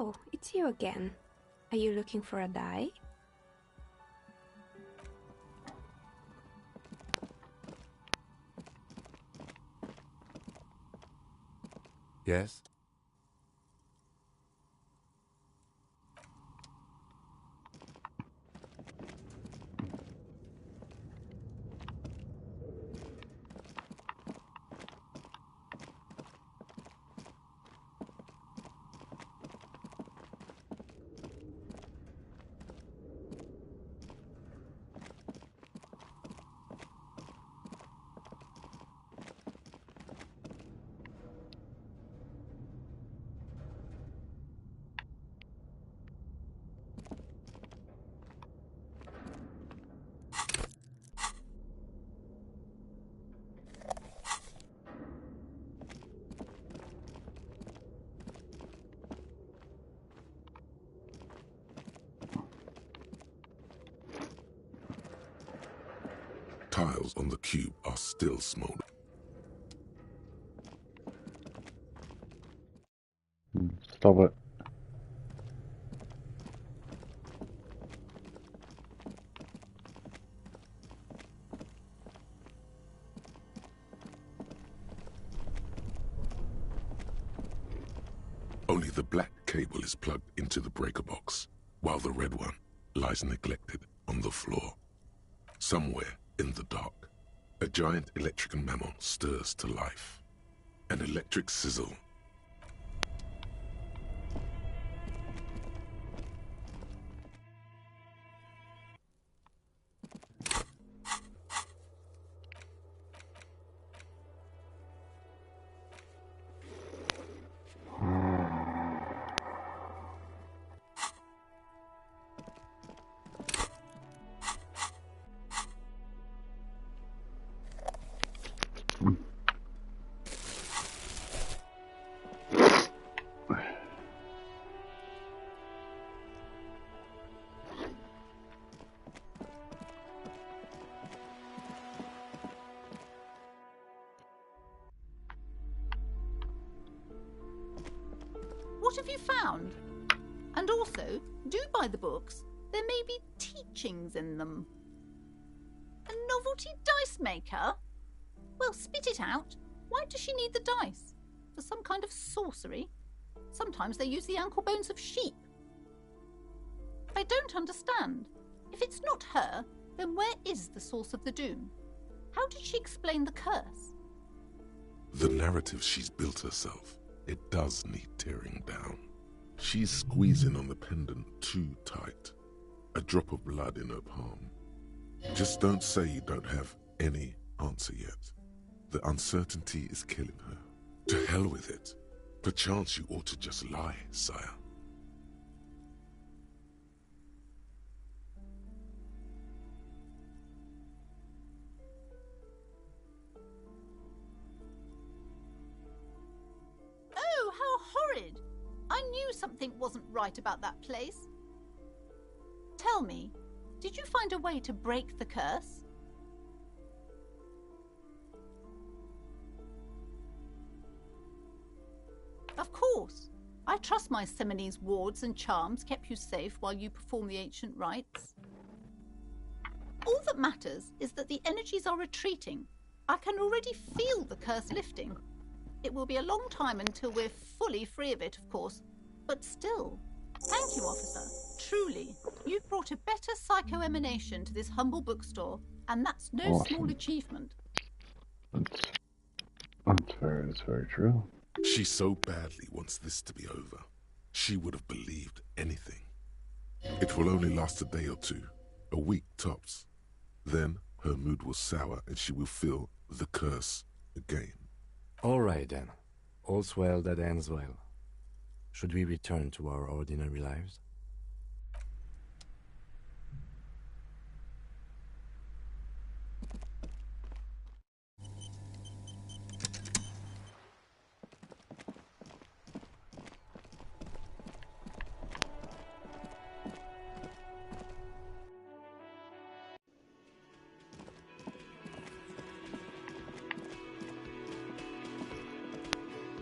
Oh, it's you again. Are you looking for a die? Yes? Tiles on the cube are still smoldering. Stop it. Only the black cable is plugged into the breaker box, while the red one lies neglected on the floor. Somewhere in the dark, a giant electrical mammal stirs to life. An electric sizzle. What have you found? And also, do buy the books. There may be teachings in them. A novelty dice maker? Well, spit it out. Why does she need the dice? For some kind of sorcery? Sometimes they use the ankle bones of sheep. I don't understand. If it's not her, then where is the source of the doom? How did she explain the curse? The narrative she's built herself. It does need tearing down. She's squeezing on the pendant too tight. A drop of blood in her palm. Just don't say you don't have any answer yet. The uncertainty is killing her. To hell with it. Perchance you ought to just lie, sire. Oh, how horrid! I knew something wasn't right about that place. Tell me, did you find a way to break the curse? Of course. I trust my Seminole's wards and charms kept you safe while you perform the ancient rites. All that matters is that the energies are retreating. I can already feel the curse lifting. It will be a long time until we're fully free of it, of course. But still, thank you, officer. Truly, you've brought a better psycho-emanation to this humble bookstore, and that's no small achievement. That's very true. She so badly wants this to be over. She would have believed anything. It will only last a day or two, a week tops. Then her mood will sour and she will feel the curse again. All right then. All's well that ends well. Should we return to our ordinary lives?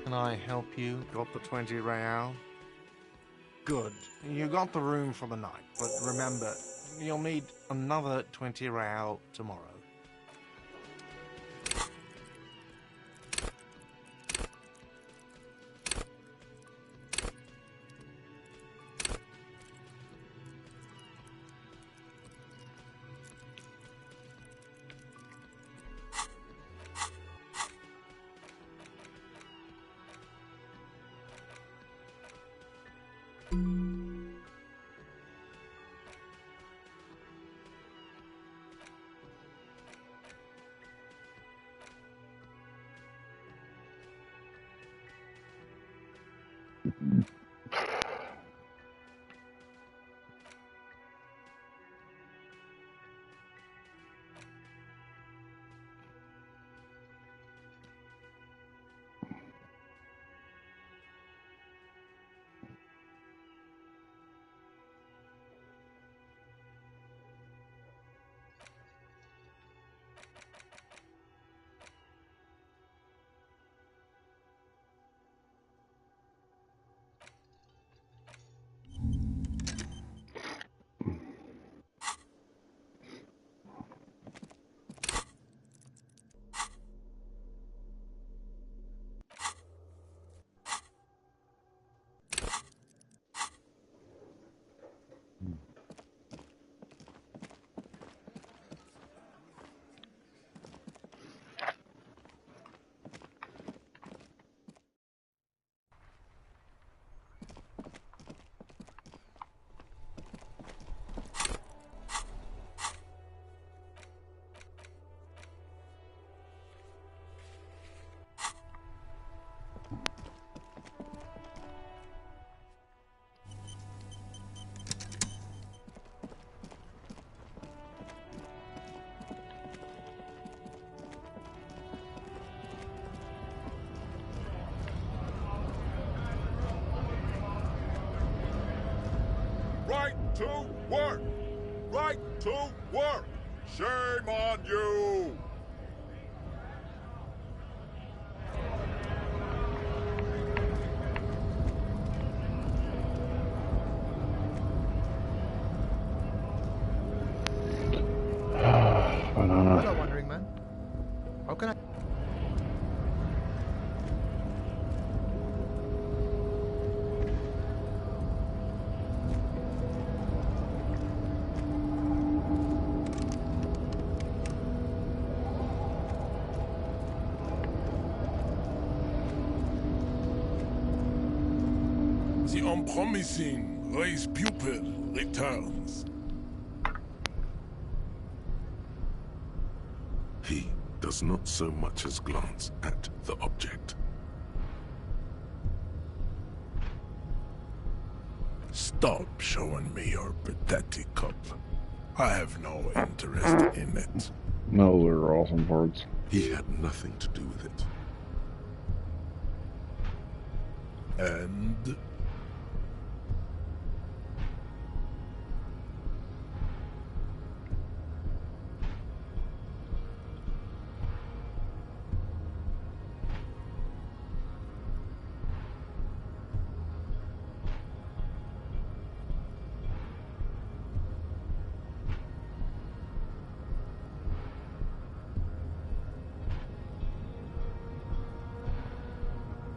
Can I help you? Got the 20 real? Good. You got the room for the night, but remember, you'll need another 20 real tomorrow. Right to work! Right to work! Shame on you! Banana. Hello, Wandering Man. How can I... The unpromising race pupil returns. He does not so much as glance at the object. Stop showing me your pathetic cup. I have no interest in it. No, they're awesome parts. He had nothing to do with it. And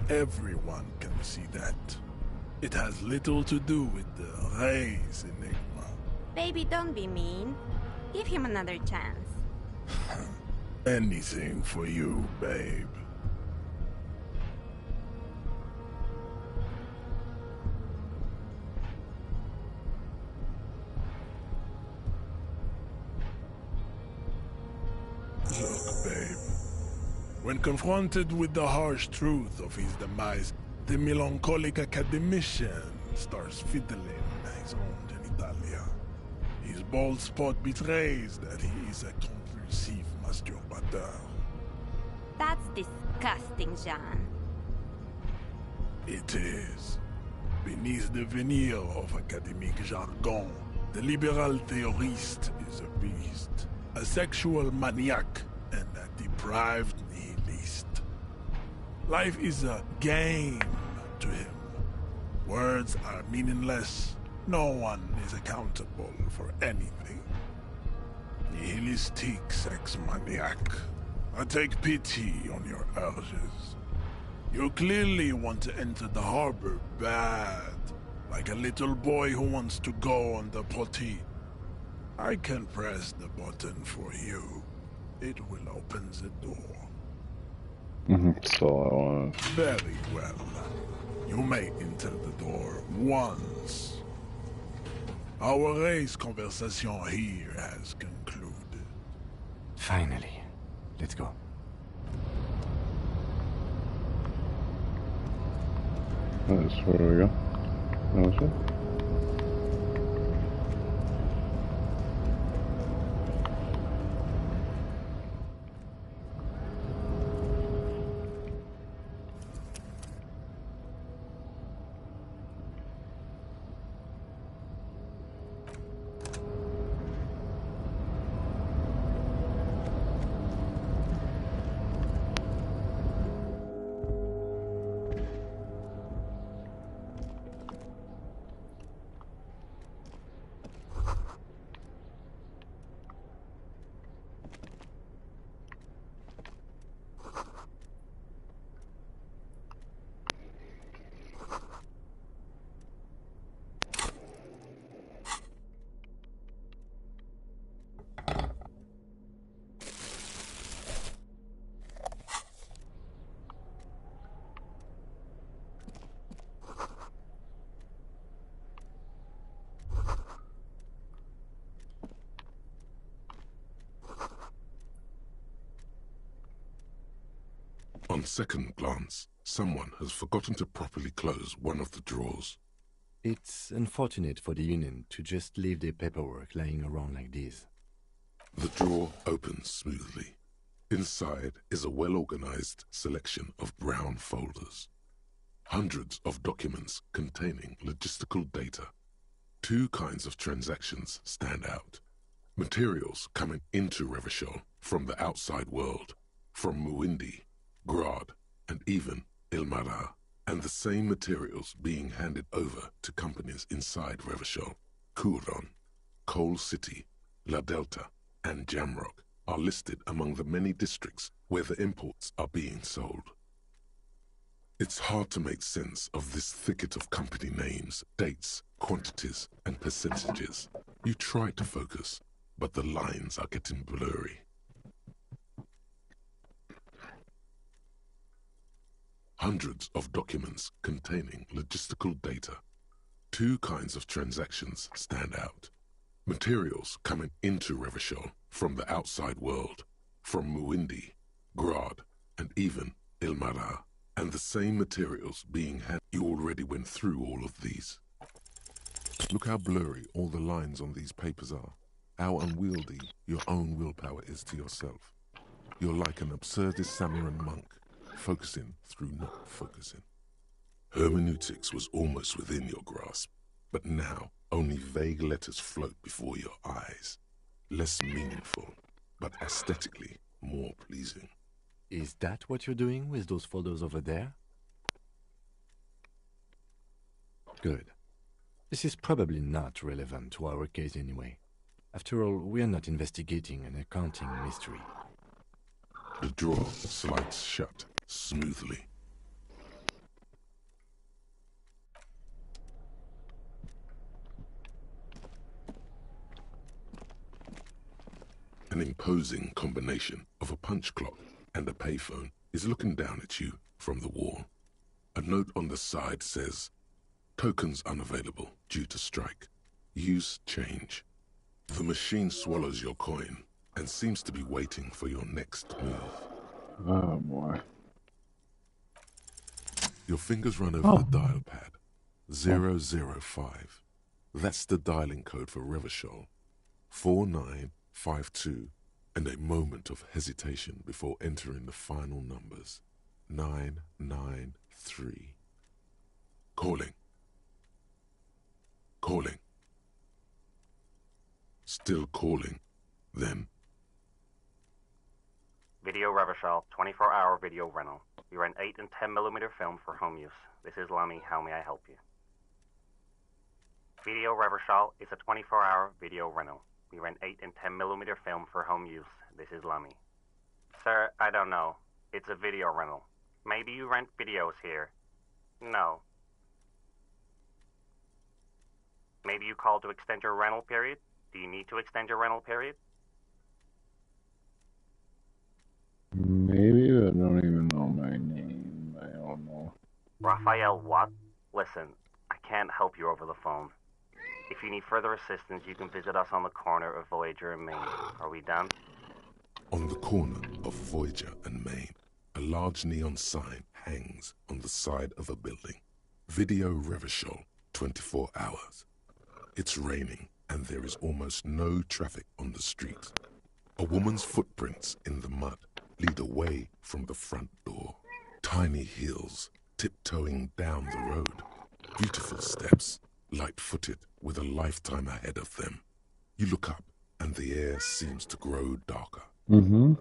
everyone can see that. It has little to do with the race enigma. Baby, don't be mean. Give him another chance. Anything for you, babe. Look, babe. When confronted with the harsh truth of his demise, the melancholic academician starts fiddling his own genitalia. His bald spot betrays that he is a compulsive masturbateur. That's disgusting, Jean. It is. Beneath the veneer of academic jargon, the liberal theorist is a beast, a sexual maniac, and a deprived nihilist. Life is a game to him. Words are meaningless. No one is accountable for anything. Nihilistique ex maniac. I take pity on your urges. You clearly want to enter the harbor bad, like a little boy who wants to go on the potty. I can press the button for you. It will open the door. So, Very well. You may enter the door once. Our race conversation here has concluded. Finally. Let's go. that's where we go. That was it. On second glance, someone has forgotten to properly close one of the drawers. It's unfortunate for the Union to just leave their paperwork lying around like this. The drawer opens smoothly. Inside is a well-organized selection of brown folders. Hundreds of documents containing logistical data. Two kinds of transactions stand out. Materials coming into Revachol from the outside world, from Muindi, Grad, and even Ilmara, and the same materials being handed over to companies inside Revachol. Kuron, Coal City, La Delta, and Jamrock are listed among the many districts where the imports are being sold. It's hard to make sense of this thicket of company names, dates, quantities, and percentages. You try to focus, but the lines are getting blurry. Hundreds of documents containing logistical data. Two kinds of transactions stand out. Materials coming into Revachol from the outside world, from Muindi, Grad, and even Ilmara, and the same materials being handed. You already went through all of these. Look how blurry all the lines on these papers are. How unwieldy your own willpower is to yourself. You're like an absurdist Samaran monk, focusing through not focusing. Hermeneutics was almost within your grasp, but now only vague letters float before your eyes. Less meaningful, but aesthetically more pleasing. Is that what you're doing with those folders over there? Good. This is probably not relevant to our case anyway. After all, we're not investigating an accounting mystery. The drawer slides shut smoothly. An imposing combination of a punch clock and a payphone is looking down at you from the wall. A note on the side says, "Tokens unavailable due to strike. Use change." The machine swallows your coin and seems to be waiting for your next move. Oh boy. Your fingers run over the dial pad. 005. That's the dialing code for Revachol. 4952, and a moment of hesitation before entering the final numbers. 993. Calling. Calling. Still calling. Then. Video Revachol, 24-hour video rental. We rent 8 and 10mm film for home use. This is Lammy. How may I help you? Video Reversal is a 24-hour video rental. We rent 8 and 10mm film for home use. This is Lummy. Sir, I don't know. It's a video rental. Maybe you rent videos here. No. Maybe you called to extend your rental period? Do you need to extend your rental period? Maybe, but I don't even know my name. I don't know. Raphael what? Listen, I can't help you over the phone. If you need further assistance, you can visit us on the corner of Voyager and Main. Are we done? On the corner of Voyager and Main, a large neon sign hangs on the side of a building. Video Reversal, 24 hours. It's raining and there is almost no traffic on the street. A woman's footprints in the mud lead away from the front door. Tiny heels tiptoeing down the road. Beautiful steps, light-footed with a lifetime ahead of them. You look up and the air seems to grow darker. Mm-hmm.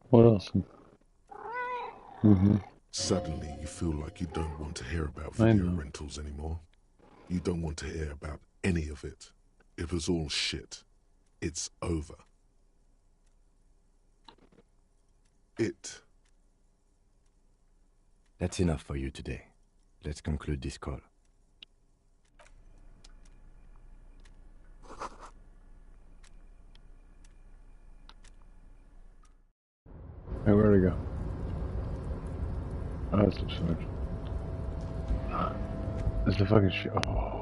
What else? Mm-hmm. Suddenly you feel like you don't want to hear about video rentals anymore. You don't want to hear about any of it. It was all shit. It's over. That's enough for you today. Let's conclude this call. Hey, where'd it go? Oh, that's the switch. It's the fucking shit. Oh.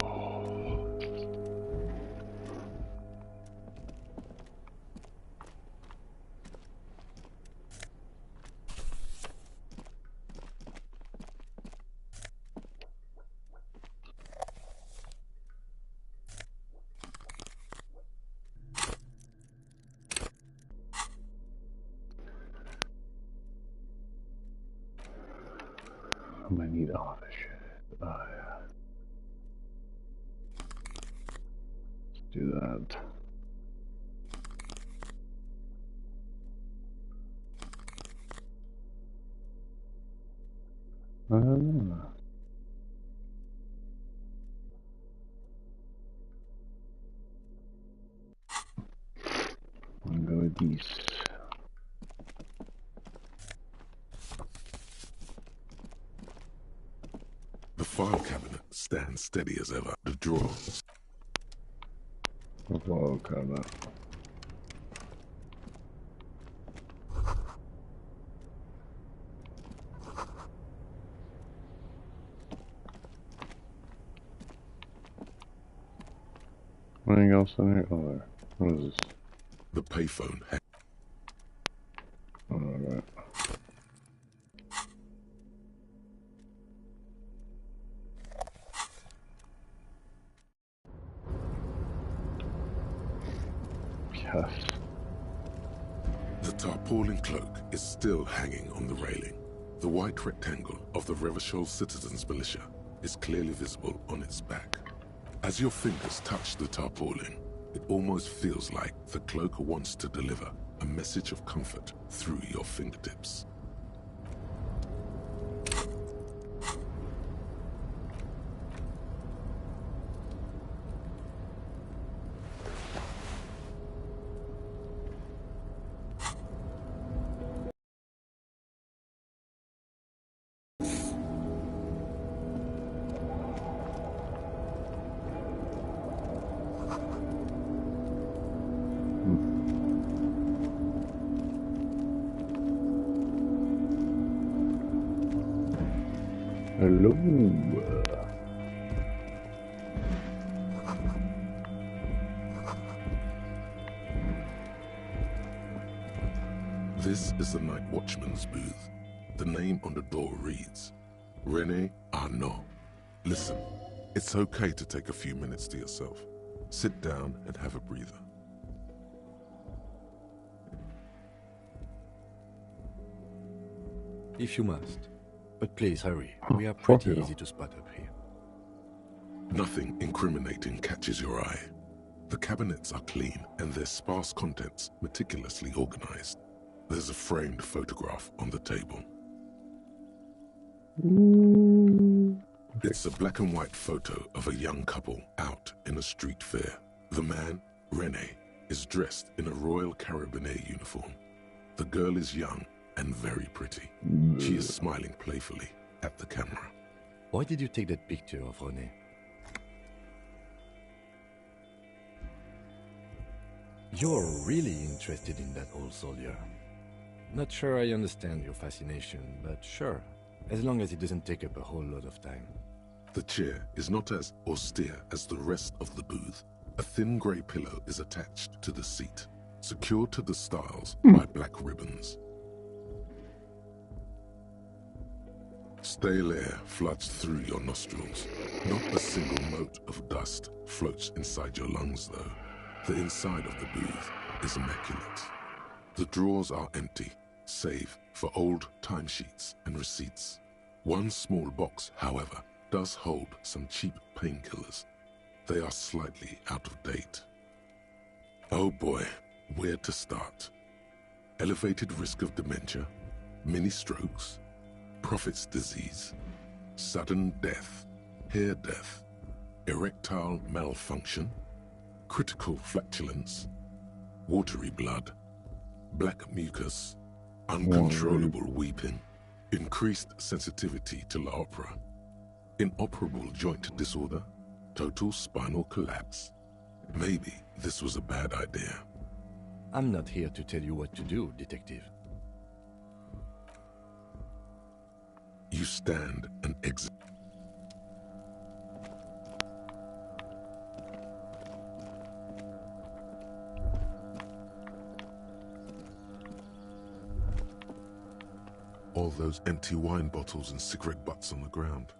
I might need all this shit. Oh, yeah. Let's do that. I'll go with these. The file cabinet stands steady as ever. The drawers. The file cabinet. Anything else in here? Oh, there. What is this? The payphone. Oh, right. Yes. The tarpaulin cloak is still hanging on the railing. The white rectangle of the Revachol Citizens Militia is clearly visible on its back. As your fingers touch the tarpaulin, it almost feels like the cloak wants to deliver a message of comfort through your fingertips. Hello. This is the night watchman's booth. The name on the door reads, René Arnaud. Listen, it's okay to take a few minutes to yourself. Sit down and have a breather. If you must. But please hurry. We are pretty easy to spot up here. Nothing incriminating catches your eye. The cabinets are clean and their sparse contents meticulously organized. There's a framed photograph on the table. It's a black and white photo of a young couple out in a street fair. The man, Rene, is dressed in a Royal Carabinier uniform. The girl is young and very pretty. She is smiling playfully at the camera. Why did you take that picture of René? You're really interested in that old soldier. Not sure I understand your fascination, but sure, as long as it doesn't take up a whole lot of time. The chair is not as austere as the rest of the booth. A thin grey pillow is attached to the seat, secured to the stiles by black ribbons. Stale air floods through your nostrils. Not a single mote of dust floats inside your lungs, though. The inside of the booth is immaculate. The drawers are empty, save for old timesheets and receipts. One small box, however, does hold some cheap painkillers. They are slightly out of date. Oh boy, where to start? Elevated risk of dementia, mini strokes, prophet's disease, sudden death, hair death, erectile malfunction, critical flatulence, watery blood, black mucus, uncontrollable weeping, increased sensitivity to La Opera, inoperable joint disorder, total spinal collapse. Maybe this was a bad idea. I'm not here to tell you what to do, detective. You stand and exit. All those empty wine bottles and cigarette butts on the ground.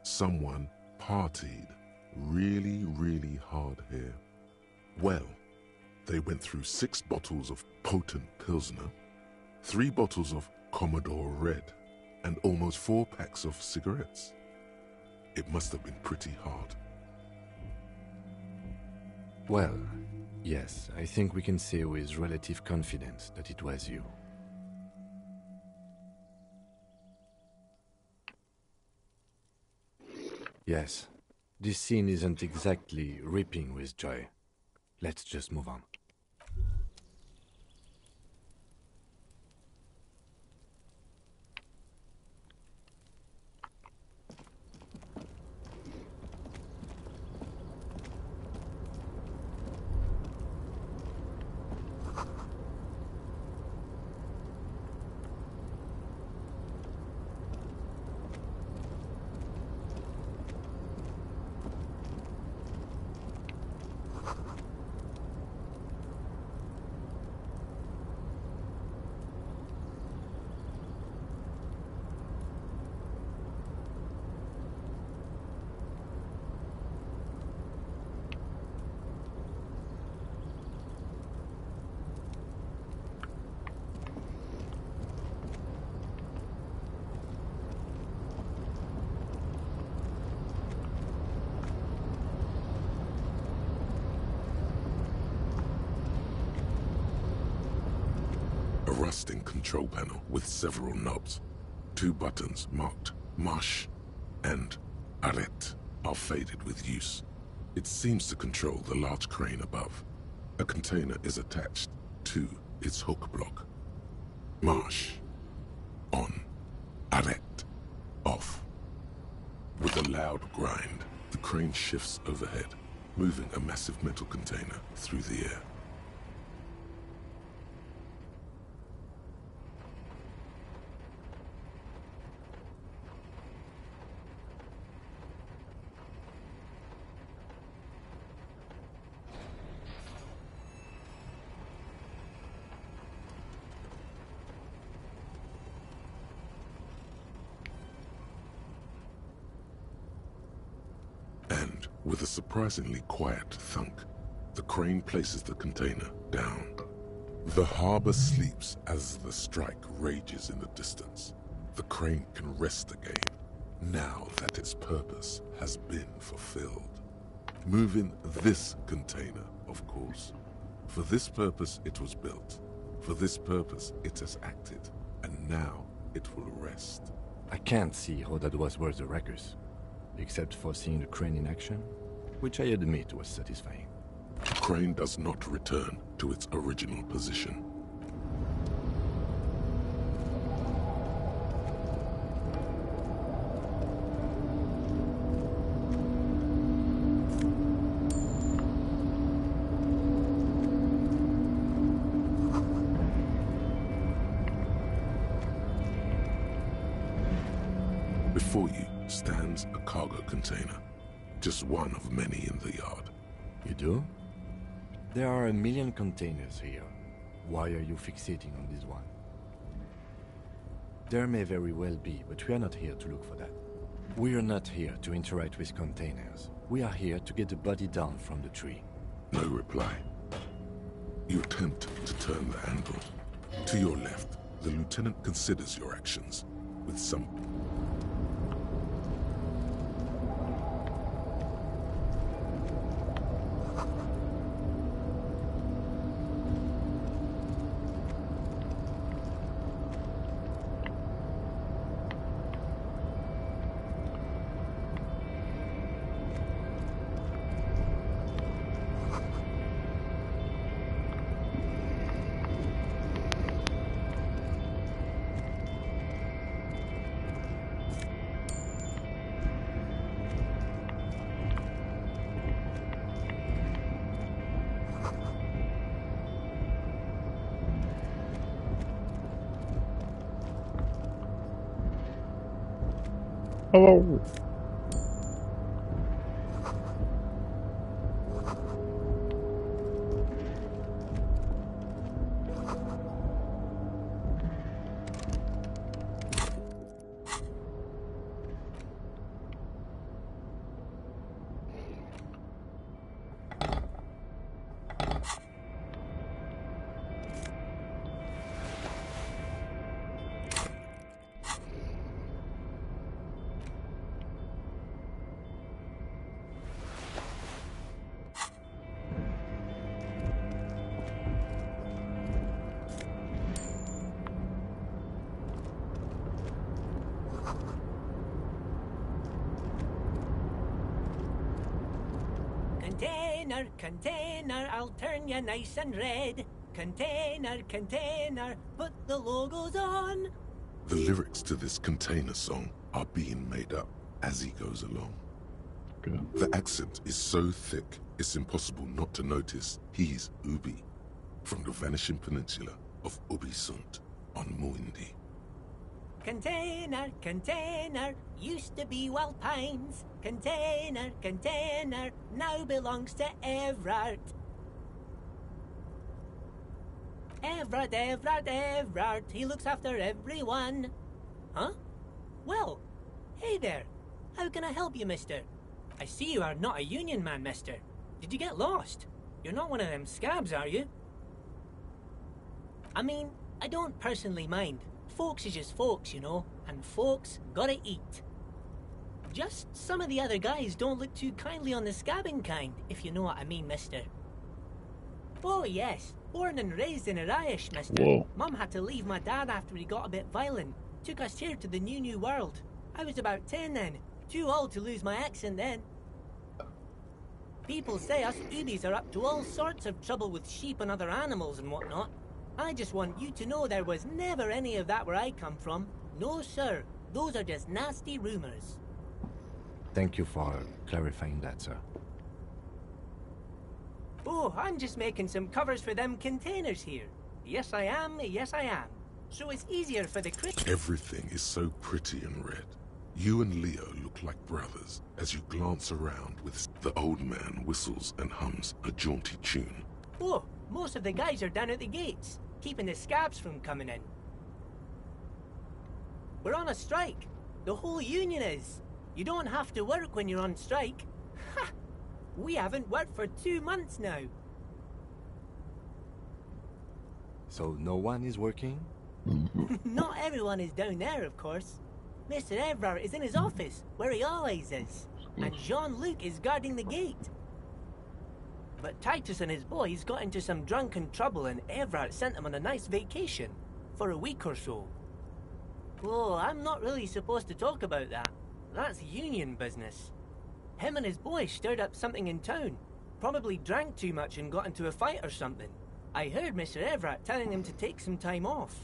Someone partied really, really hard here. Well, they went through 6 bottles of potent Pilsner, 3 bottles of Commodore Red, and almost 4 packs of cigarettes. It must have been pretty hard. Well, yes, I think we can say with relative confidence that it was you. Yes, this scene isn't exactly ripping with joy. Let's just move on. A rusting control panel with several knobs. 2 buttons marked Marche and Arrête are faded with use. It seems to control the large crane above. A container is attached to its hook block. Marche. On. Arrête. Off. With a loud grind, the crane shifts overhead, moving a massive metal container through the air. And, with a surprisingly quiet thunk, the crane places the container down. The harbor sleeps as the strike rages in the distance. The crane can rest again, now that its purpose has been fulfilled. Moving this container, of course. For this purpose it was built. For this purpose it has acted. And now it will rest. I can't see how that was worth the ruckus. except for seeing the crane in action, which I admit was satisfying. The crane does not return to its original position. Before you stands a cargo container, just one of many in the yard. You do? There are a million containers here. Why are you fixating on this one? There may very well be, but we are not here to look for that. We are not here to interact with containers. We are here to get the body down from the tree. No reply. You attempt to turn the handle. To your left, the lieutenant considers your actions with some... Hello. Container, container, I'll turn you nice and red. Container, container, put the logos on. The lyrics to this container song are being made up as he goes along. Good. The accent is so thick, it's impossible not to notice he's Ubi, from the vanishing peninsula of Ubisunt on Muindi. Container, container, used to be Wild Pines. Container, container, now belongs to Everard. Everard, Everard, Everard, he looks after everyone. Huh? Well, hey there. How can I help you, mister? I see you are not a union man, mister. Did you get lost? You're not one of them scabs, are you? I mean, I don't personally mind. Folks is just folks, you know, and folks gotta eat. Just some of the other guys don't look too kindly on the scabbing kind, if you know what I mean, mister. Oh yes, born and raised in Irish, mister. Whoa. Mum had to leave my dad after he got a bit violent. Took us here to the new world. I was about 10 then, too old to lose my accent then. People say us Ubis are up to all sorts of trouble with sheep and other animals and whatnot. I just want you to know there was never any of that where I come from. No, sir. Those are just nasty rumors. Thank you for clarifying that, sir. Oh, I'm just making some covers for them containers here. Yes, I am. Yes, I am. So it's easier for the Everything is so pretty and red. You and Leo look like brothers as you glance around with the old man whistles and hums a jaunty tune. Oh, most of the guys are down at the gates, keeping the scabs from coming in. We're on a strike. The whole union is. You don't have to work when you're on strike. Ha! We haven't worked for 2 months now. So no one is working? Not everyone is down there, of course. Mr. Everard is in his office, where he always is. And Jean-Luc is guarding the gate. But Titus and his boys got into some drunken trouble and Everard sent them on a nice vacation. For a week or so. Oh, I'm not really supposed to talk about that. That's union business. Him and his boy stirred up something in town. Probably drank too much and got into a fight or something. I heard Mr. Everett telling him to take some time off.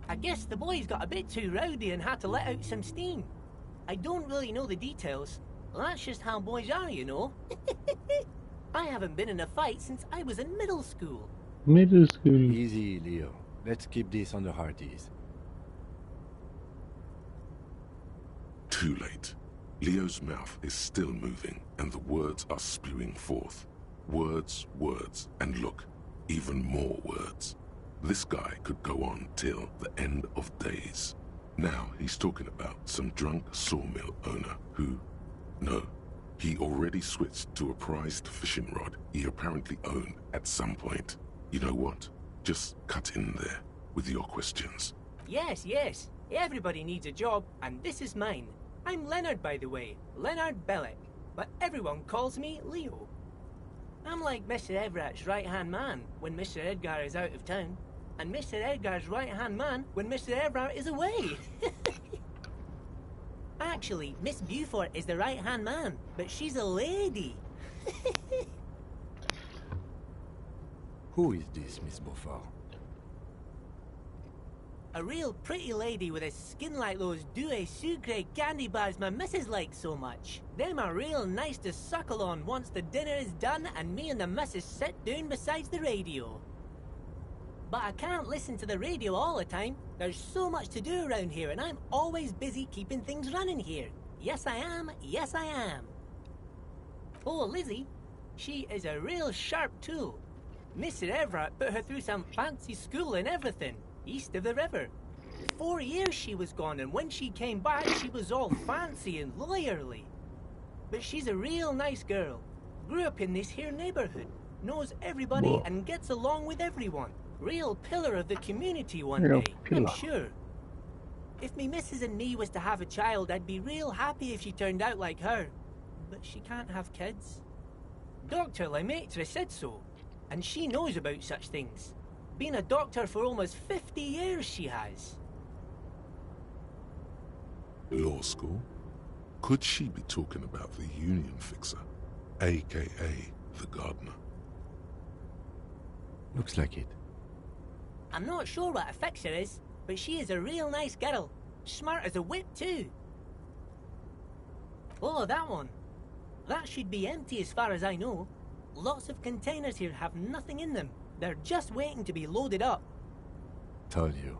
I guess the boys got a bit too rowdy and had to let out some steam. I don't really know the details. That's just how boys are, you know. I haven't been in a fight since I was in middle school. Middle school. Easy, Leo. Let's keep this on the hearties. Too late. Leo's mouth is still moving, and the words are spewing forth. Words, words, and look, even more words. This guy could go on till the end of days. Now he's talking about some drunk sawmill owner who... No, he already switched to a prized fishing rod he apparently owned at some point. You know what? Just cut in there with your questions. Yes, yes. Everybody needs a job, and this is mine. I'm Leonard, by the way. Leonard Bellick. But everyone calls me Leo. I'm like Mr. Everett's right-hand man when Mr. Edgar is out of town, and Mr. Edgar's right-hand man when Mr. Everett is away. Actually, Miss Beaufort is the right-hand man, but she's a lady. Who is this, Miss Beaufort? A real pretty lady with a skin like those douce sucre candy bars my missus likes so much. Them are real nice to suckle on once the dinner is done and me and the missus sit down beside the radio. But I can't listen to the radio all the time. There's so much to do around here and I'm always busy keeping things running here. Yes I am, yes I am. Oh, Lizzie, she is a real sharp tool. Mr. Everett put her through some fancy school and everything. East of the river. 4 years she was gone, and when she came back, she was all fancy and lawyerly. But she's a real nice girl. Grew up in this here neighborhood. Knows everybody Whoa. and gets along with everyone. Real pillar of the community one Real day, pillar. I'm sure. If me missus and me was to have a child, I'd be real happy if she turned out like her. But she can't have kids. Dr. Lemaitre said so, and she knows about such things. Been a doctor for almost 50 years, she has. Law school? Could she be talking about the union fixer, aka the gardener? Looks like it. I'm not sure what a fixer is, but she is a real nice girl. Smart as a whip, too. Oh, that one. That should be empty as far as I know. Lots of containers here have nothing in them. They're just waiting to be loaded up. Told you.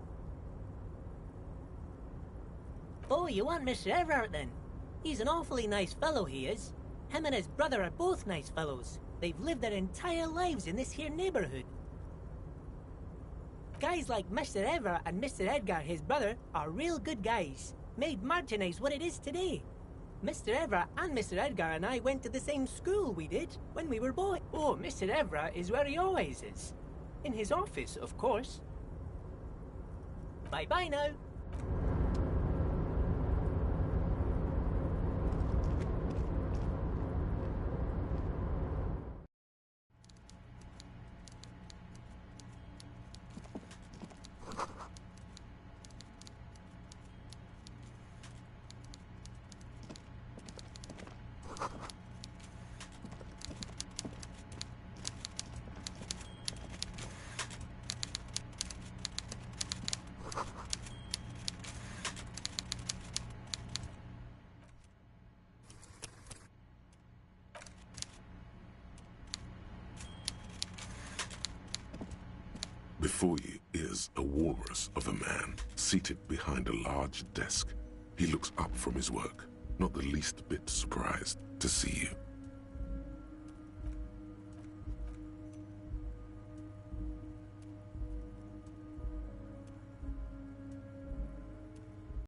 Oh, you want Mr. Everett then? He's an awfully nice fellow, he is. Him and his brother are both nice fellows. They've lived their entire lives in this here neighborhood. Guys like Mr. Everett and Mr. Edgar, his brother, are real good guys. Made Martinez what it is today. Mr. Everett and Mr. Edgar and I went to the same school, we did, when we were boys. Oh, Mr. Everett is where he always is. In his office, of course. Bye-bye now. Before you is a walrus of a man, seated behind a large desk. He looks up from his work, not the least bit surprised to see you.